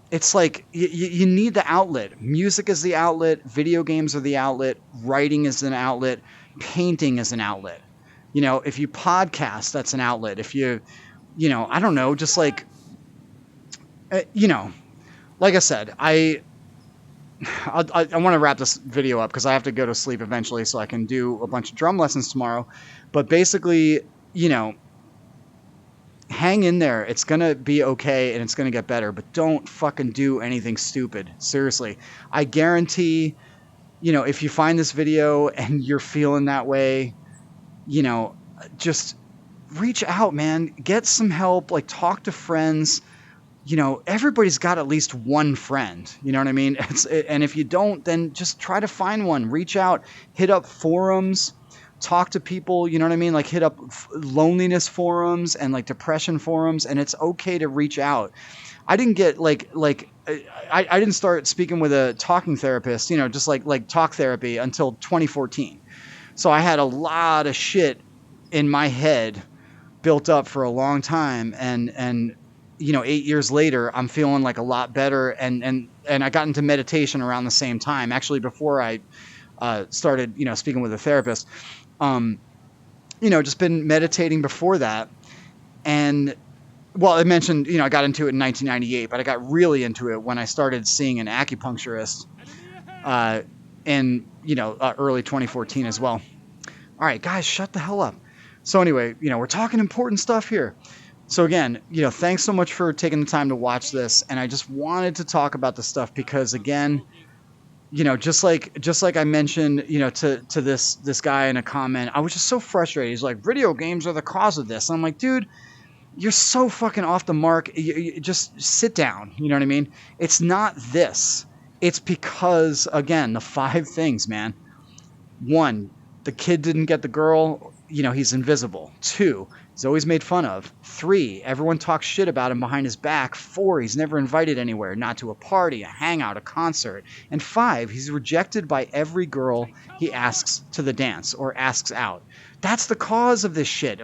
it's like you need the outlet. Music is the outlet. Video games are the outlet. Writing is an outlet. Painting is an outlet. You know, if you podcast, that's an outlet. If you know, I don't know, just like, you know, like I said, I want to wrap this video up because I have to go to sleep eventually so I can do a bunch of drum lessons tomorrow. But basically, you know, hang in there. It's going to be okay and it's going to get better. But don't fucking do anything stupid. Seriously. I guarantee, you know, if you find this video and you're feeling that way, you know, just reach out, man. Get some help. Like, talk to friends. You know, everybody's got at least one friend. You know what I mean? And if you don't, then just try to find one. Reach out. Hit up forums. Talk to people. You know what I mean? Like, hit up loneliness forums and like depression forums. And it's okay to reach out. I didn't get I didn't start speaking with a talking therapist, you know, just like talk therapy until 2014. So I had a lot of shit in my head built up for a long time. And you know, 8 years later, I'm feeling like a lot better. And I got into meditation around the same time, actually, before I started, you know, speaking with a therapist. You know, just been meditating before that. And, well, I mentioned, you know, I got into it in 1998, but I got really into it when I started seeing an acupuncturist in, you know, early 2014 as well. All right, guys, shut the hell up. So anyway, you know, we're talking important stuff here. So again, you know, thanks so much for taking the time to watch this. And I just wanted to talk about this stuff because, again, you know, just like I mentioned, you know, to this guy in a comment, I was just so frustrated. He's like, video games are the cause of this. And I'm like, dude, you're so fucking off the mark. You just sit down. You know what I mean? It's not this. It's because, again, the 5 things, man. 1, the kid didn't get the girl. You know, he's invisible. 2, he's always made fun of. 3, everyone talks shit about him behind his back. 4, he's never invited anywhere, not to a party, a hangout, a concert. And 5, he's rejected by every girl he asks to the dance or asks out. That's the cause of this shit.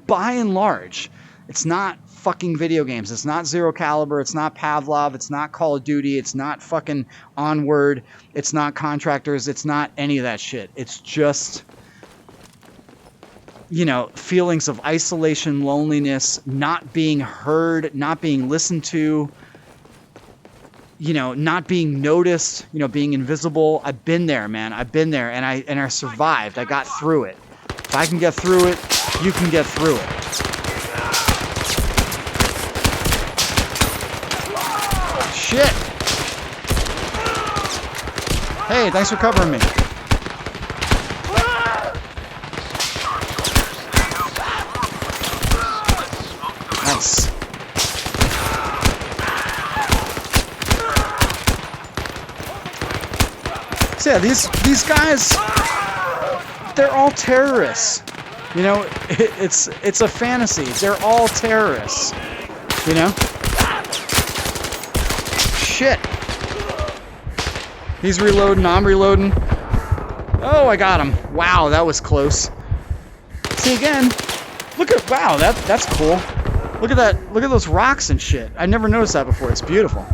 By and large, it's not fucking video games. It's not Zero Caliber. It's not Pavlov. It's not Call of Duty. It's not fucking Onward. It's not Contractors. It's not any of that shit. It's just, you know, feelings of isolation, loneliness, not being heard, not being listened to, you know, not being noticed, you know, being invisible. I've been there, man. I've been there, and I survived. I got through it. If I can get through it, you can get through it. Shit. Hey, thanks for covering me. Nice. So yeah, these guys, they're all terrorists. You know, it's a fantasy. They're all terrorists. You know? Shit. He's reloading, I'm reloading. Oh, I got him. Wow, that was close. See, again, look at, wow, that's cool. Look at that. Look at those rocks and shit. I never noticed that before. It's beautiful.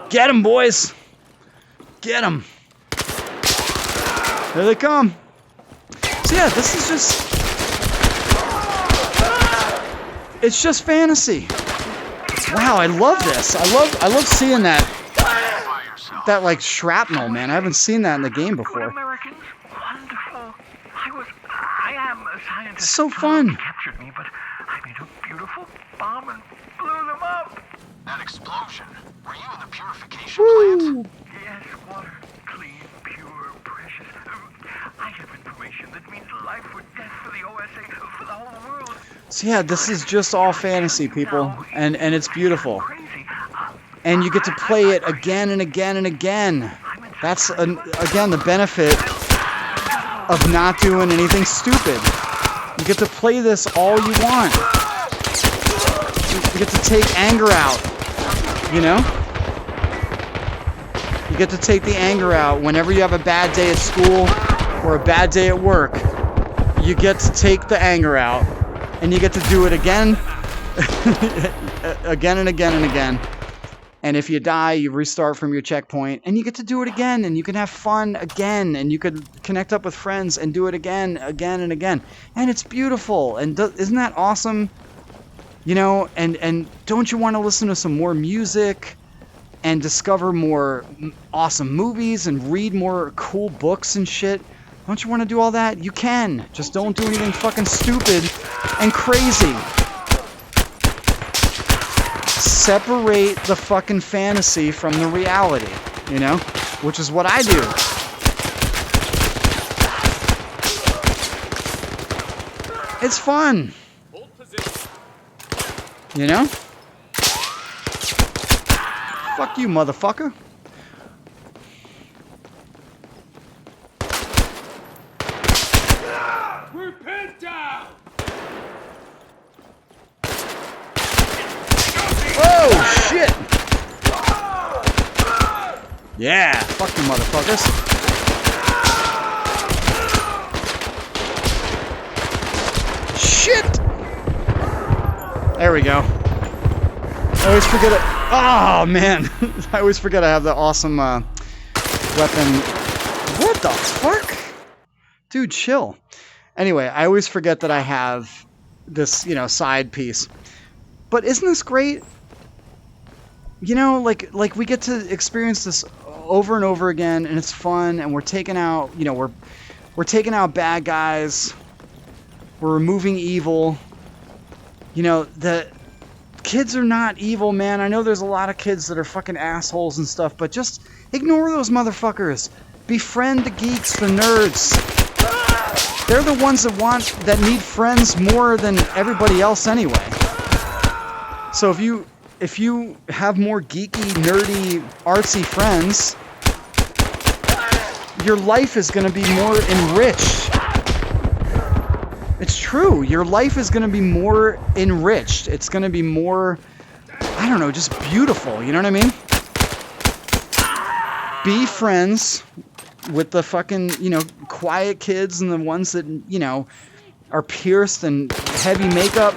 Get him, boys. Get him. Here they come. So yeah, this is just... It's just fantasy. Wow, I love this. I love seeing that like shrapnel, man. I haven't seen that in the game before. Americans, wonderful. I am a scientist. It's so fun. Captured me, but I made a beautiful bomb and blew them up. That explosion. Were you in the purification plant? Yes, water, clean, pure, precious. I have information that means life or death for the OSA, for the whole world. So yeah, this is just all fantasy, people, and it's beautiful. And you get to play it again and again and again. That's, again, the benefit of not doing anything stupid. You get to play this all you want. You get to take anger out, you know? You get to take the anger out whenever you have a bad day at school or a bad day at work. You get to take the anger out, and you get to do it again, again and again and again. And if you die, you restart from your checkpoint, and you get to do it again, and you can have fun again, and you could connect up with friends and do it again, again and again. And it's beautiful, and isn't that awesome? You know, and don't you want to listen to some more music and discover more awesome movies and read more cool books and shit? Don't you want to do all that? You can. Just don't do anything fucking stupid and crazy. Separate the fucking fantasy from the reality, you know? Which is what I do. It's fun. You know? Fuck you, motherfucker. We're pinned down! Oh, shit! Yeah, fuck you, motherfuckers. Shit! There we go. I always forget it. Oh, man. I always forget I have the awesome weapon. What the fuck? Dude, chill. Anyway, I always forget that I have this, you know, side piece. But isn't this great? You know, like we get to experience this over and over again, and it's fun, and we're taking out, you know, we're taking out bad guys. We're removing evil. You know, the kids are not evil, man. I know there's a lot of kids that are fucking assholes and stuff, but just ignore those motherfuckers. Befriend the geeks, the nerds. They're the ones that need friends more than everybody else anyway. So if you have more geeky, nerdy, artsy friends, your life is going to be more enriched. It's true. Your life is going to be more enriched. It's going to be more, I don't know, just beautiful. You know what I mean? Be friends with the fucking, you know, quiet kids and the ones that, you know, are pierced and heavy makeup.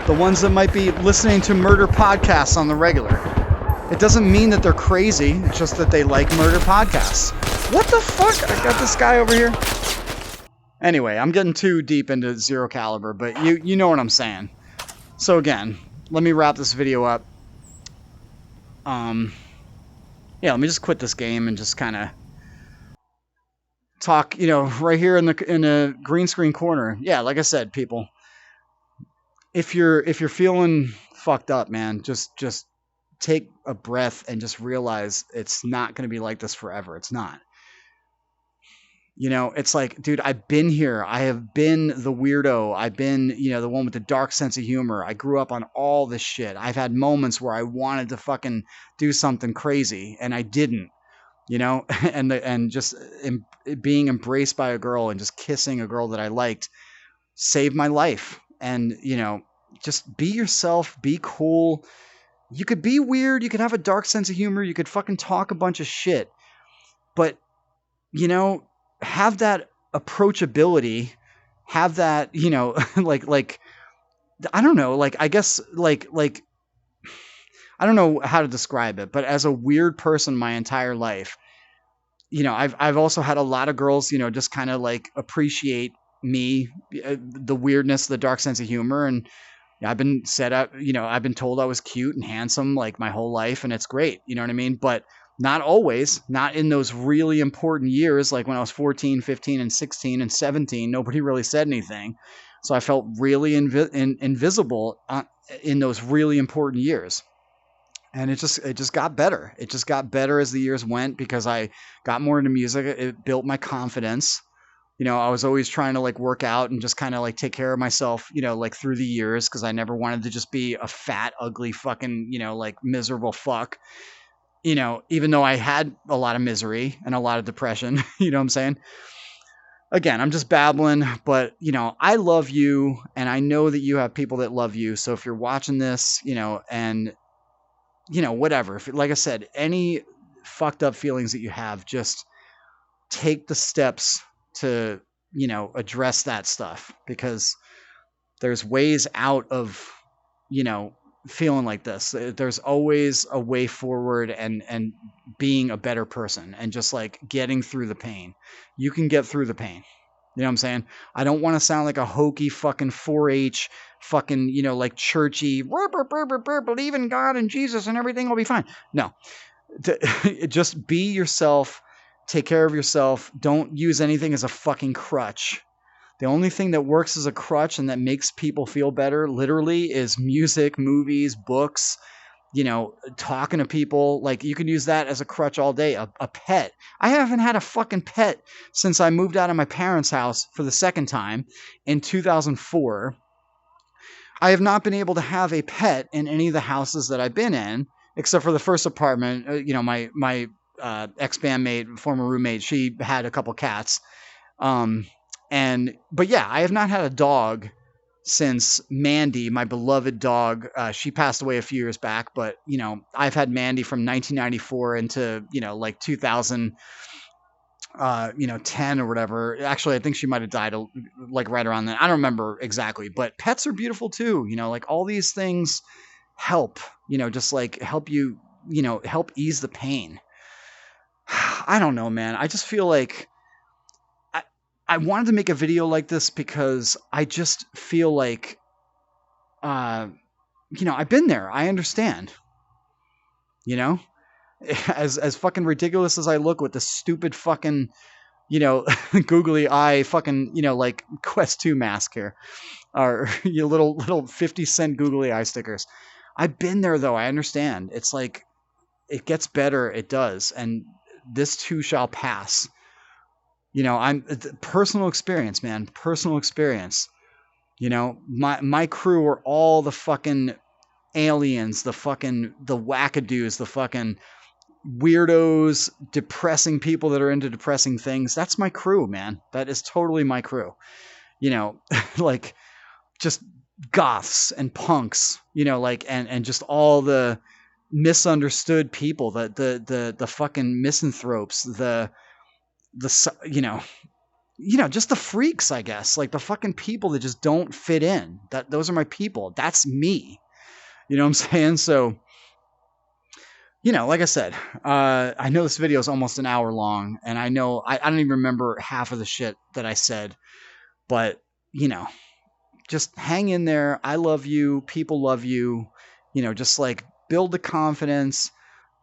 The ones that might be listening to murder podcasts on the regular. It doesn't mean that they're crazy, it's just that they like murder podcasts. What the fuck? I got this guy over here. Anyway, I'm getting too deep into Zero Caliber, but you know what I'm saying. So again, let me wrap this video up. Yeah, let me just quit this game and just kind of talk, you know, right here in the green screen corner. Yeah, like I said, people, if you're feeling fucked up, man, just take a breath and just realize it's not going to be like this forever. It's not. You know, it's like, dude, I've been here. I have been the weirdo. I've been, you know, the one with the dark sense of humor. I grew up on all this shit. I've had moments where I wanted to fucking do something crazy and I didn't, you know, and just being embraced by a girl and just kissing a girl that I liked saved my life. And, you know, just be yourself, be cool. You could be weird. You could have a dark sense of humor. You could fucking talk a bunch of shit. But, you know, have that approachability. Have that, you know, like, I don't know, like, I guess, like, I don't know how to describe it, but as a weird person my entire life, I've also had a lot of girls, just kind of like appreciate me, the weirdness, the dark sense of humor. And I've been set up, I've been told I was cute and handsome like my whole life, and it's great. You know what I mean? But not always, not in those really important years, like when I was 14, 15, and 16 and 17, nobody really said anything. So I felt really invisible in those really important years. And it just got better. It just got better as the years went because I got more into music. It built my confidence. I was always trying to like work out and just kind of like take care of myself, like through the years, because I never wanted to just be a fat, ugly, fucking, like miserable fuck. Even though I had a lot of misery and a lot of depression, you know what I'm saying? Again, I'm just babbling, but I love you, and I know that you have people that love you. So if you're watching this, and whatever, if, like I said, any fucked up feelings that you have, just take the steps to, address that stuff, because there's ways out of, feeling like this. There's always a way forward, and being a better person, and just like getting through the pain. You can get through the pain. You know what I'm saying? I don't want to sound like a hokey fucking 4-H fucking, like churchy, believe in God and Jesus and everything will be fine. No, just be yourself. Take care of yourself. Don't use anything as a fucking crutch. The only thing that works as a crutch and that makes people feel better, literally, is music, movies, books, talking to people. Like, you can use that as a crutch all day. A pet. I haven't had a fucking pet since I moved out of my parents' house for the second time in 2004. I have not been able to have a pet in any of the houses that I've been in, except for the first apartment. My ex-bandmate, former roommate, she had a couple cats. But yeah, I have not had a dog since Mandy, my beloved dog. She passed away a few years back, but I've had Mandy from 1994 into, like 2000, 10 or whatever. Actually, I think she might have died like right around then. I don't remember exactly, but pets are beautiful too. Like all these things help, just like help you, help ease the pain. I don't know, man. I just feel like I wanted to make a video like this because I just feel like, I've been there. I understand, as fucking ridiculous as I look with the stupid fucking, googly eye fucking, like Quest 2 mask here, or little 50-cent googly eye stickers. I've been there though. I understand. It's like, it gets better. It does. And this too shall pass. I'm personal experience, man. Personal experience. My crew are all the fucking aliens, the wackadoos, the fucking weirdos, depressing people that are into depressing things. That's my crew, man. That is totally my crew. Like just goths and punks, and just all the misunderstood people, the fucking misanthropes, just the freaks, I guess, like the fucking people that just don't fit in. Those are my people. That's me. You know what I'm saying? So, like I said, I know this video is almost an hour long, and I know I don't even remember half of the shit that I said, but just hang in there. I love you. People love you. Just like build the confidence.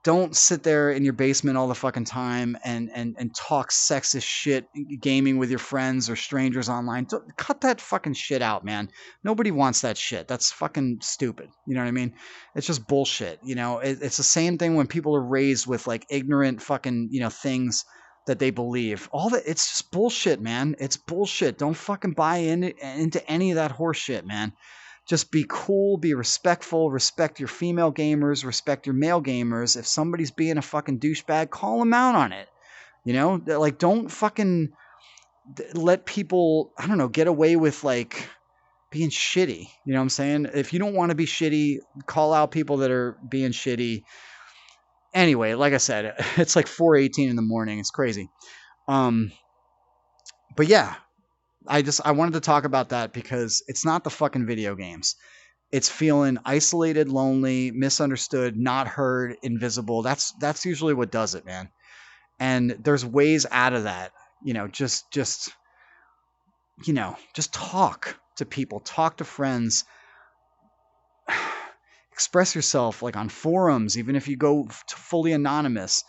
Don't sit there in your basement all the fucking time and talk sexist shit gaming with your friends or strangers online. Cut that fucking shit out, man. Nobody wants that shit. That's fucking stupid. You know what I mean? It's just bullshit. It's the same thing when people are raised with like ignorant fucking, things that they believe. It's just bullshit, man. It's bullshit. Don't fucking buy into any of that horse shit, man. Just be cool, be respectful, respect your female gamers, respect your male gamers. If somebody's being a fucking douchebag, call them out on it. Like don't fucking let people, I don't know, get away with like being shitty. You know what I'm saying? If you don't want to be shitty, call out people that are being shitty. Anyway, like I said, it's like 4:18 in the morning. It's crazy. But yeah. I wanted to talk about that because it's not the fucking video games. It's feeling isolated, lonely, misunderstood, not heard, invisible. That's usually what does it, man. And there's ways out of that. Just talk to people, talk to friends, express yourself like on forums, even if you go fully anonymous.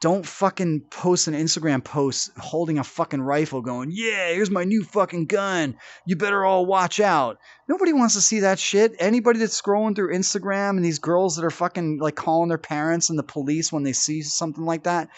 Don't fucking post an Instagram post holding a fucking rifle going, yeah, here's my new fucking gun. You better all watch out. Nobody wants to see that shit. Anybody that's scrolling through Instagram and these girls that are fucking like calling their parents and the police when they see something like that,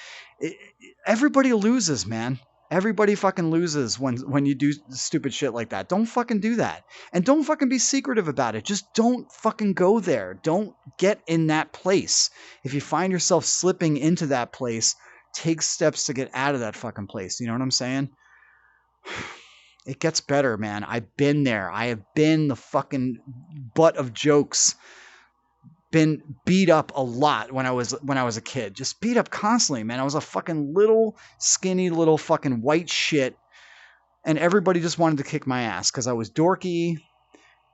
everybody loses, man. Everybody fucking loses when you do stupid shit like that. Don't fucking do that. And don't fucking be secretive about it. Just don't fucking go there. Don't get in that place. If you find yourself slipping into that place, take steps to get out of that fucking place. You know what I'm saying? It gets better, man. I've been there. I have been the fucking butt of jokes. Been beat up a lot when I was a kid. Just beat up constantly, man. I was a fucking little skinny little fucking white shit, and everybody just wanted to kick my ass because I was dorky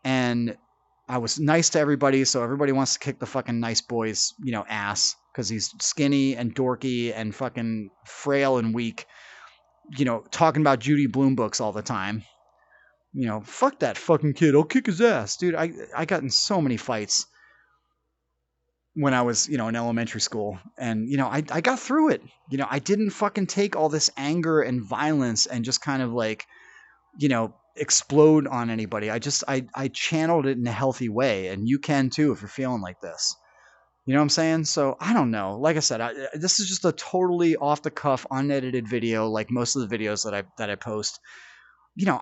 and I was nice to everybody. So everybody wants to kick the fucking nice boy's ass because he's skinny and dorky and fucking frail and weak. Talking about Judy Blume books all the time. Fuck that fucking kid. I'll kick his ass, dude. I got in so many fights when I was, in elementary school. And, I got through it. I didn't fucking take all this anger and violence and just kind of like, explode on anybody. I channeled it in a healthy way. And you can too if you're feeling like this. You know what I'm saying? So I don't know. Like I said, this is just a totally off the cuff, unedited video, like most of the videos that I post.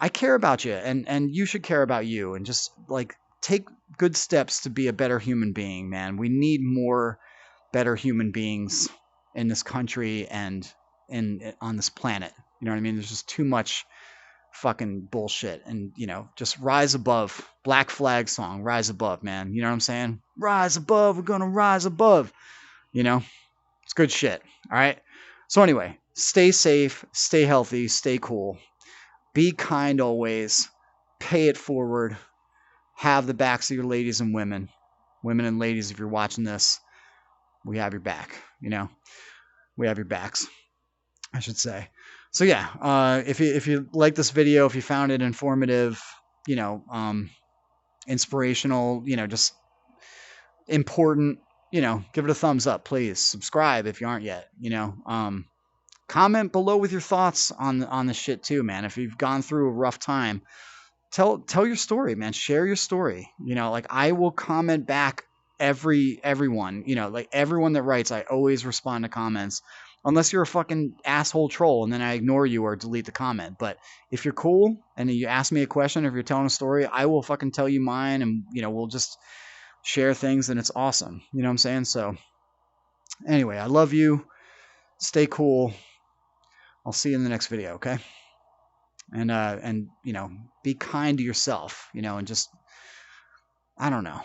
I care about you and you should care about you, and just like take good steps to be a better human being, man. We need more better human beings in this country and on this planet. You know what I mean? There's just too much fucking bullshit, and just rise above. Black Flag song, rise above, man. You know what I'm saying? Rise above, we're gonna rise above. It's good shit. All right. So anyway, stay safe, stay healthy, stay cool, be kind always, pay it forward. Have the backs of your ladies and women and ladies. If you're watching this, we have your back. We have your backs, I should say. So yeah, if you like this video, if you found it informative, inspirational, just important, give it a thumbs up, please. Subscribe if you aren't yet. Comment below with your thoughts on the shit too, man. If you've gone through a rough time, tell your story, man. Share your story. Like I will comment back everyone, like everyone that writes, I always respond to comments, unless you're a fucking asshole troll and then I ignore you or delete the comment. But if you're cool and you ask me a question, or if you're telling a story, I will fucking tell you mine, and we'll just share things, and it's awesome. You know what I'm saying? So anyway, I love you. Stay cool. I'll see you in the next video, okay? And be kind to yourself, and just, I don't know.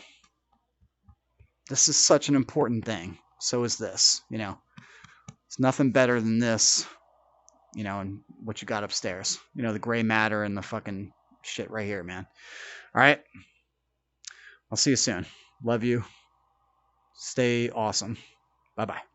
This is such an important thing. So is this, It's nothing better than this, and what you got upstairs. The gray matter and the fucking shit right here, man. All right? I'll see you soon. Love you. Stay awesome. Bye-bye.